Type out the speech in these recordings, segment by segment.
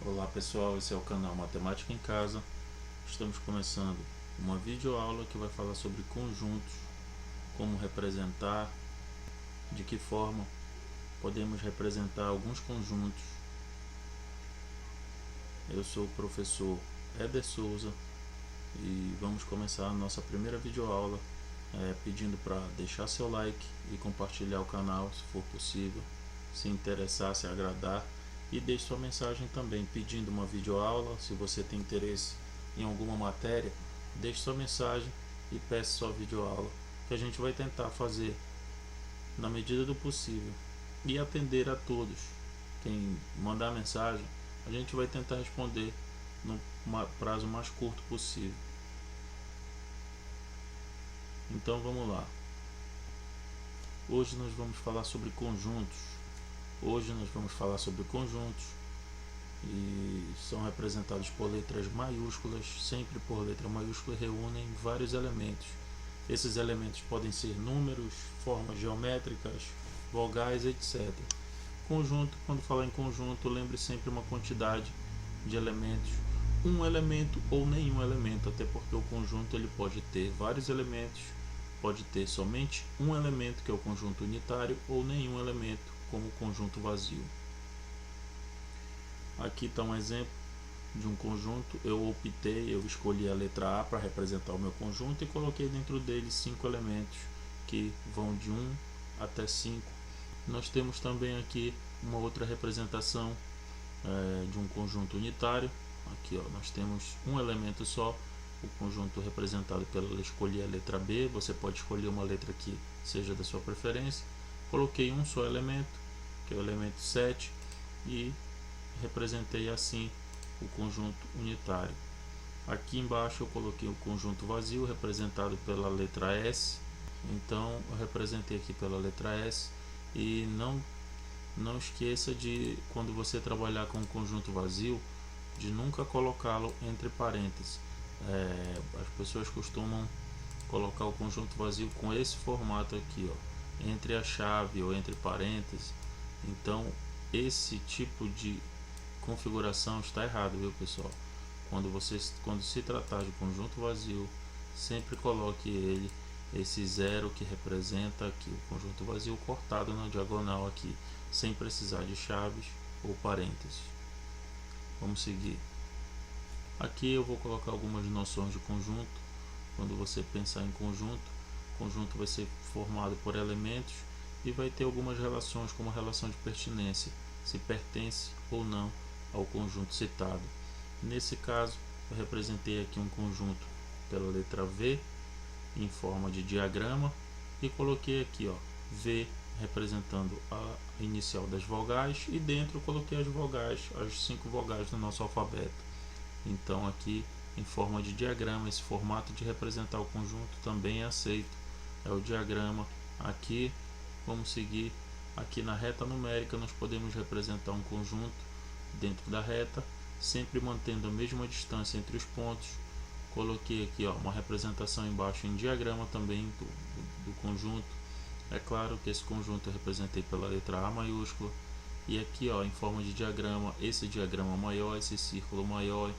Olá pessoal, esse é o canal Matemática em Casa. Estamos começando uma videoaula que vai falar sobre conjuntos, como representar, de que forma podemos representar alguns conjuntos. Eu sou o professor Éder Souza e vamos começar a nossa primeira videoaula pedindo para deixar seu like e compartilhar o canal se for possível, se interessar, se agradar, e deixe sua mensagem também pedindo uma videoaula. Se você tem interesse em alguma matéria, deixe sua mensagem e peça sua videoaula, que a gente vai tentar fazer na medida do possível e atender a todos. Quem mandar mensagem, a gente vai tentar responder no prazo mais curto possível. Então vamos lá. Hoje nós vamos falar sobre conjuntos. E são representados por letras maiúsculas, sempre por letra maiúscula, e reúnem vários elementos. Esses elementos podem ser números, formas geométricas, vogais, etc. Conjunto, quando falar em conjunto, lembre sempre uma quantidade de elementos, um elemento ou nenhum elemento, até porque o conjunto ele pode ter vários elementos, pode ter somente um elemento, que é o conjunto unitário, ou nenhum elemento, como o conjunto vazio. Aqui está um exemplo de um conjunto. Eu escolhi a letra A para representar o meu conjunto e coloquei dentro dele 5 elementos que vão de 1 até 5. Nós temos também aqui uma outra representação de um conjunto unitário. Aqui nós temos um elemento só, o conjunto representado pela escolhi a letra B. Você pode escolher uma letra que seja da sua preferência. Coloquei um só elemento, que é o elemento 7, e representei assim o conjunto unitário. Aqui embaixo eu coloquei o conjunto vazio, representado pela letra S. Então eu representei aqui pela letra S. E não esqueça de, quando você trabalhar com o conjunto vazio, de nunca colocá-lo entre parênteses. As pessoas costumam colocar o conjunto vazio com esse formato aqui, entre a chave ou entre parênteses. Então esse tipo de configuração está errado, viu pessoal? Quando se tratar de conjunto vazio, sempre coloque esse zero que representa aqui o conjunto vazio cortado na diagonal aqui, sem precisar de chaves ou parênteses. Vamos seguir. Aqui eu vou colocar algumas noções de conjunto. Quando você pensar em conjunto, o conjunto vai ser formado por elementos e vai ter algumas relações, como a relação de pertinência, se pertence ou não ao conjunto citado. Nesse caso, eu representei aqui um conjunto pela letra V em forma de diagrama e coloquei aqui V representando a inicial das vogais, e dentro eu coloquei as vogais, as 5 vogais do nosso alfabeto. Então aqui em forma de diagrama, esse formato de representar o conjunto também é aceito, é o diagrama. Aqui vamos seguir. Aqui na reta numérica nós podemos representar um conjunto dentro da reta, sempre mantendo a mesma distância entre os pontos. Coloquei aqui uma representação embaixo em diagrama também do conjunto. É claro que esse conjunto eu representei pela letra A maiúscula. E aqui em forma de diagrama, esse diagrama maior, esse círculo maior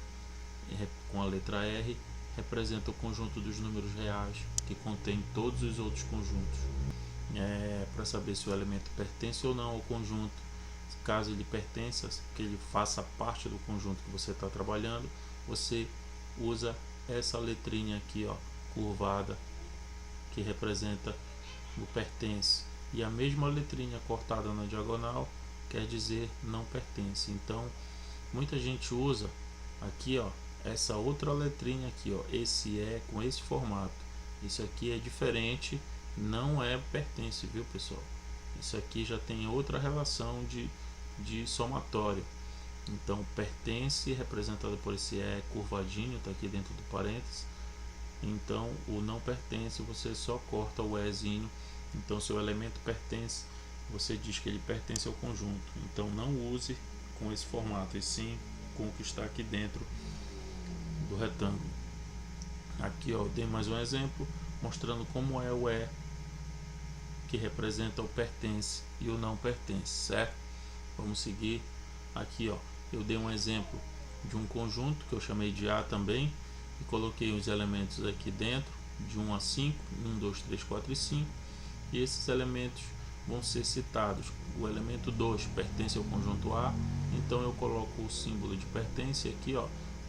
com a letra R, representa o conjunto dos números reais, que contém todos os outros conjuntos. Para saber se o elemento pertence ou não ao conjunto. Caso ele pertença, que ele faça parte do conjunto que você está trabalhando, você usa essa letrinha aqui curvada, que representa o pertence, e a mesma letrinha cortada na diagonal quer dizer não pertence. Então muita gente usa aqui essa outra letrinha aqui, esse com esse formato. Isso aqui é diferente, não é pertence, viu pessoal? Isso aqui já tem outra relação de somatório. Então pertence, representado por esse curvadinho, está aqui dentro do parênteses. Então o não pertence, você só corta o ezinho. Então se o elemento pertence, você diz que ele pertence ao conjunto. Então não use com esse formato, e sim com o que está aqui dentro do retângulo. Aqui eu dei mais um exemplo mostrando como é o que representa o pertence e o não pertence, certo? Vamos seguir aqui eu dei um exemplo de um conjunto que eu chamei de A também e coloquei os elementos aqui dentro de 1 a 5, 1, 2, 3, 4 e 5, e esses elementos vão ser citados. O elemento 2 pertence ao conjunto A, então eu coloco o símbolo de pertence aqui, ó,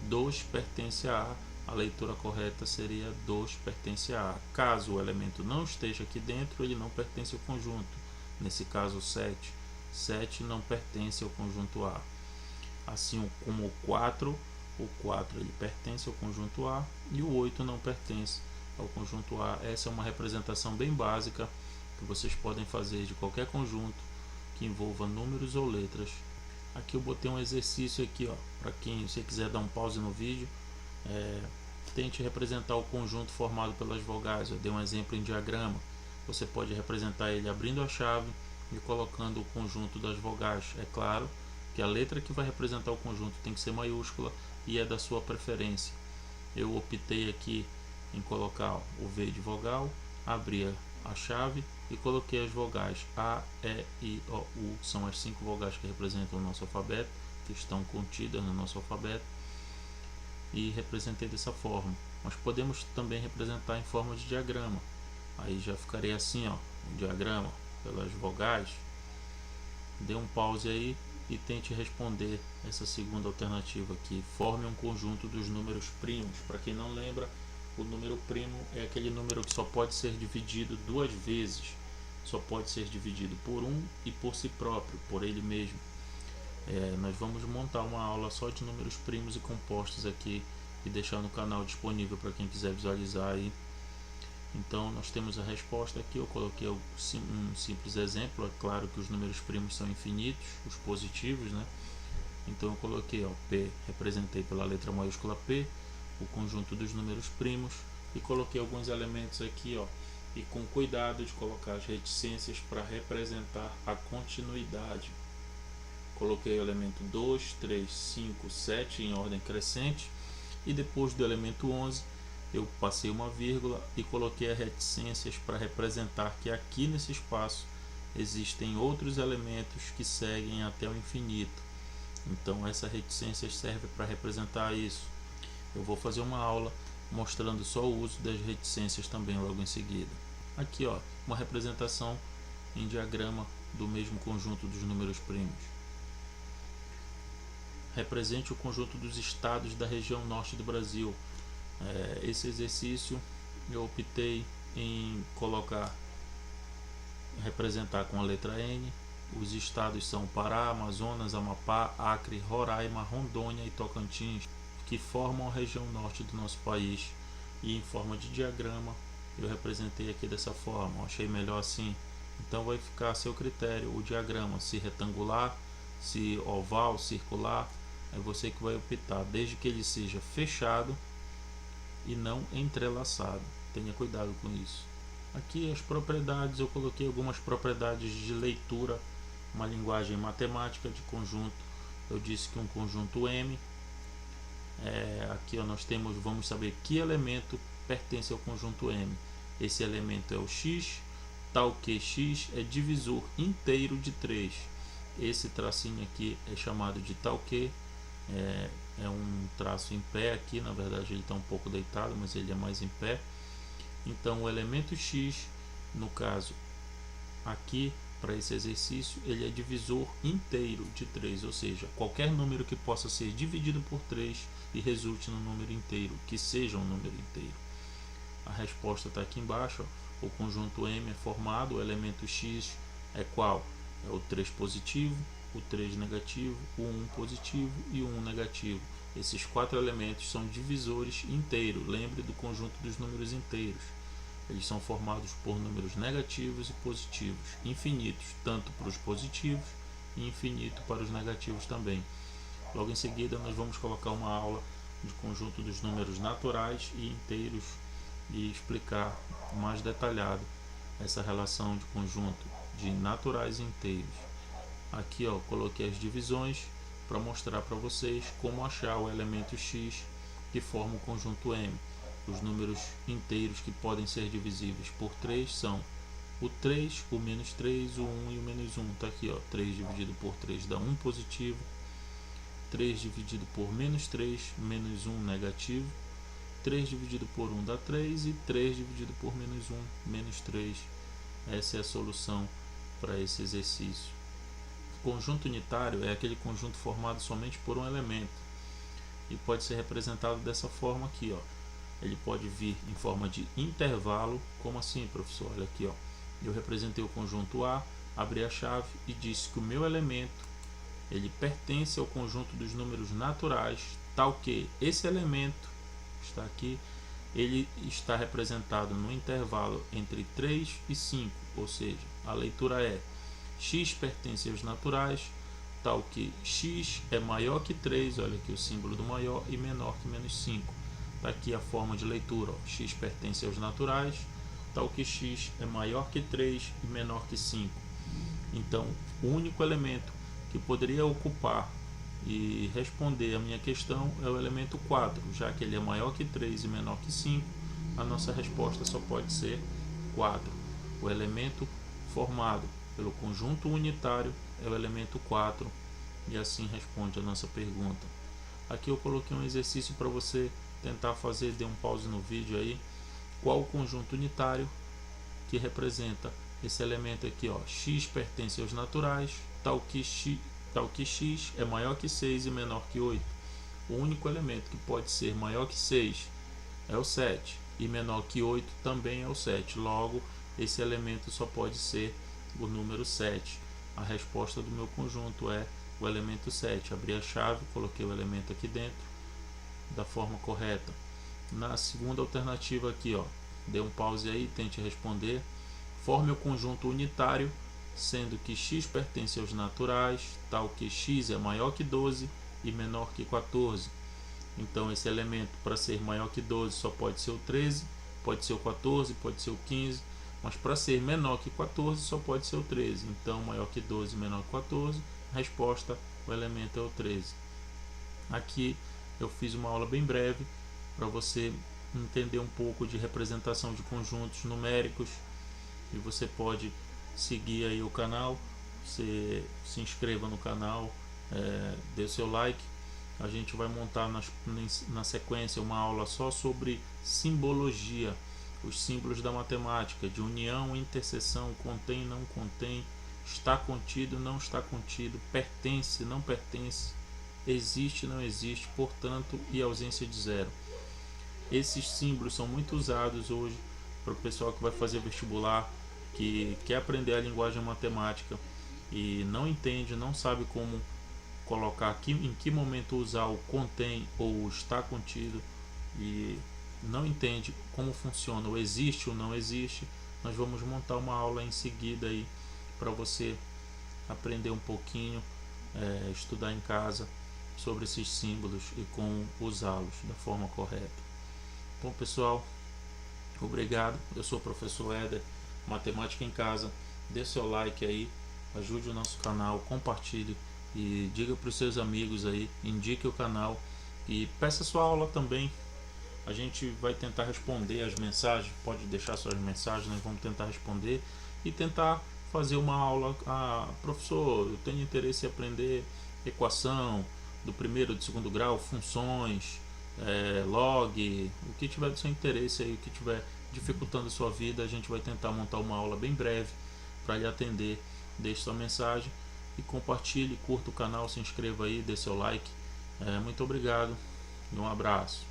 2 pertence a A, a leitura correta seria 2 pertence a A. Caso o elemento não esteja aqui dentro, ele não pertence ao conjunto, nesse caso 7, 7 não pertence ao conjunto A. Assim como o 4 ele pertence ao conjunto A e o 8 não pertence ao conjunto A. Essa é uma representação bem básica que vocês podem fazer de qualquer conjunto que envolva números ou letras. Aqui eu botei um exercício aqui, ó, para quem você quiser dar um pause no vídeo, tente representar o conjunto formado pelas vogais. Eu dei um exemplo em diagrama. Você pode representar ele abrindo a chave e colocando o conjunto das vogais. É claro que a letra que vai representar o conjunto tem que ser maiúscula e é da sua preferência. Eu optei aqui em colocar o V de vogal, abrir a chave e coloquei as vogais A, E, I, O, U. São as 5 vogais que representam o nosso alfabeto, que estão contidas no nosso alfabeto, e representei dessa forma. Mas podemos também representar em forma de diagrama. Aí já ficaria assim, ó, um diagrama pelas vogais. Dê um pause aí e tente responder essa segunda alternativa aqui. Forme um conjunto dos números primos. Para quem não lembra, o número primo é aquele número que só pode ser dividido 2 vezes. Só pode ser dividido por um e por si próprio, por ele mesmo. Nós vamos montar uma aula só de números primos e compostos aqui e deixar no canal disponível para quem quiser visualizar aí. Então nós temos a resposta aqui. Eu coloquei um simples exemplo. É claro que os números primos são infinitos, os positivos, né? Então eu coloquei, ó, P, representei pela letra maiúscula P o conjunto dos números primos e coloquei alguns elementos aqui, ó, e com cuidado de colocar as reticências para representar a continuidade. Coloquei o elemento 2, 3, 5, 7 em ordem crescente e depois do elemento 11 eu passei uma vírgula e coloquei as reticências para representar que aqui nesse espaço existem outros elementos que seguem até o infinito. Então essa reticência serve para representar isso. Eu vou fazer uma aula mostrando só o uso das reticências também logo em seguida. Aqui, ó, uma representação em diagrama do mesmo conjunto dos números primos. Represente o conjunto dos estados da região norte do Brasil. Esse exercício eu optei em representar com a letra N. Os estados são Pará, Amazonas, Amapá, Acre, Roraima, Rondônia e Tocantins, que formam a região norte do nosso país. E em forma de diagrama eu representei aqui dessa forma. Eu achei melhor assim. Então vai ficar a seu critério o diagrama, se retangular, se oval, circular. É você que vai optar, desde que ele seja fechado e não entrelaçado. Tenha cuidado com isso. Aqui as propriedades, eu coloquei algumas propriedades de leitura, uma linguagem matemática de conjunto. Eu disse que um conjunto M, aqui ó, vamos saber que elemento pertence ao conjunto M. Esse elemento é o X, tal que X é divisor inteiro de 3. Esse tracinho aqui é chamado de tal que, é um traço em pé aqui, na verdade ele está um pouco deitado, mas ele é mais em pé. Então o elemento X, no caso aqui para esse exercício, ele é divisor inteiro de 3, ou seja, qualquer número que possa ser dividido por 3 e resulte no número inteiro, que seja um número inteiro. A resposta está aqui embaixo, ó. O conjunto M é formado, o elemento X é qual? É o 3 positivo, o 3 negativo, o 1 positivo e o 1 negativo. Esses 4 elementos são divisores inteiros. Lembre do conjunto dos números inteiros. Eles são formados por números negativos e positivos, infinitos tanto para os positivos e infinito para os negativos também. Logo em seguida nós vamos colocar uma aula de conjunto dos números naturais e inteiros e explicar mais detalhado essa relação de conjunto de naturais e inteiros. Aqui ó, coloquei as divisões para mostrar para vocês como achar o elemento X que forma o conjunto M. Os números inteiros que podem ser divisíveis por 3 são o 3, o menos 3, o 1 e o menos 1. Está aqui, ó, 3 dividido por 3 dá 1 positivo, 3 dividido por menos 3, menos 1 negativo. 3 dividido por 1 dá 3 e 3 dividido por menos 1, menos 3. Essa é a solução para esse exercício. Conjunto unitário é aquele conjunto formado somente por um elemento e pode ser representado dessa forma aqui, ó. Ele pode vir em forma de intervalo. Como assim, professor? Olha aqui, ó. Eu representei o conjunto A, abri a chave e disse que o meu elemento ele pertence ao conjunto dos números naturais, tal que esse elemento está aqui, ele está representado no intervalo entre 3 e 5, ou seja, a leitura é: x pertence aos naturais, tal que x é maior que 3, olha aqui o símbolo do maior, e menor que menos 5. Está aqui a forma de leitura, ó, x pertence aos naturais, tal que x é maior que 3 e menor que 5. Então, o único elemento que poderia ocupar e responder a minha questão é o elemento 4, já que ele é maior que 3 e menor que 5, a nossa resposta só pode ser 4. O elemento formado pelo conjunto unitário é o elemento 4, e assim responde a nossa pergunta. Aqui eu coloquei um exercício para você tentar fazer, dê um pause no vídeo aí. Qual o conjunto unitário que representa esse elemento aqui, ó? X pertence aos naturais, tal que x é maior que 6 e menor que 8. O único elemento que pode ser maior que 6 é o 7 e menor que 8 também é o 7. Logo, esse elemento só pode ser o número 7. A resposta do meu conjunto é o elemento 7. Abri a chave, coloquei o elemento aqui dentro da forma correta. Na segunda alternativa aqui, ó, dê um pause aí, tente responder. Forme o conjunto unitário, sendo que x pertence aos naturais, tal que x é maior que 12 e menor que 14. Então esse elemento, para ser maior que 12, só pode ser o 13, pode ser o 14, pode ser o 15, mas para ser menor que 14 só pode ser o 13. Então maior que 12 e menor que 14, a resposta, o elemento é o 13. Aqui eu fiz uma aula bem breve para você entender um pouco de representação de conjuntos numéricos, e você pode seguir aí o canal, você se inscreva no canal, dê seu like. A gente vai montar na sequência uma aula só sobre simbologia, os símbolos da matemática, de união, interseção, contém, não contém, está contido, não está contido, pertence, não pertence, existe, não existe, portanto, e ausência de zero. Esses símbolos são muito usados hoje para o pessoal que vai fazer vestibular, que quer aprender a linguagem matemática e não entende, não sabe como colocar aqui, em que momento usar o contém ou o está contido, e não entende como funciona o existe ou não existe. Nós vamos montar uma aula em seguida aí para você aprender um pouquinho, estudar em casa sobre esses símbolos e como usá-los da forma correta. Bom, pessoal, obrigado. Eu sou o professor Éder, Matemática em Casa. Dê seu like aí, ajude o nosso canal, compartilhe e diga para os seus amigos aí, indique o canal e peça sua aula também. A gente vai tentar responder as mensagens, pode deixar suas mensagens, nós vamos tentar responder e tentar fazer uma aula. Professor, eu tenho interesse em aprender equação do primeiro, do segundo grau, funções, log, o que tiver do seu interesse aí, o que tiver dificultando a sua vida, a gente vai tentar montar uma aula bem breve para lhe atender. Deixe sua mensagem e compartilhe, curta o canal, se inscreva aí, dê seu like. Muito obrigado e um abraço.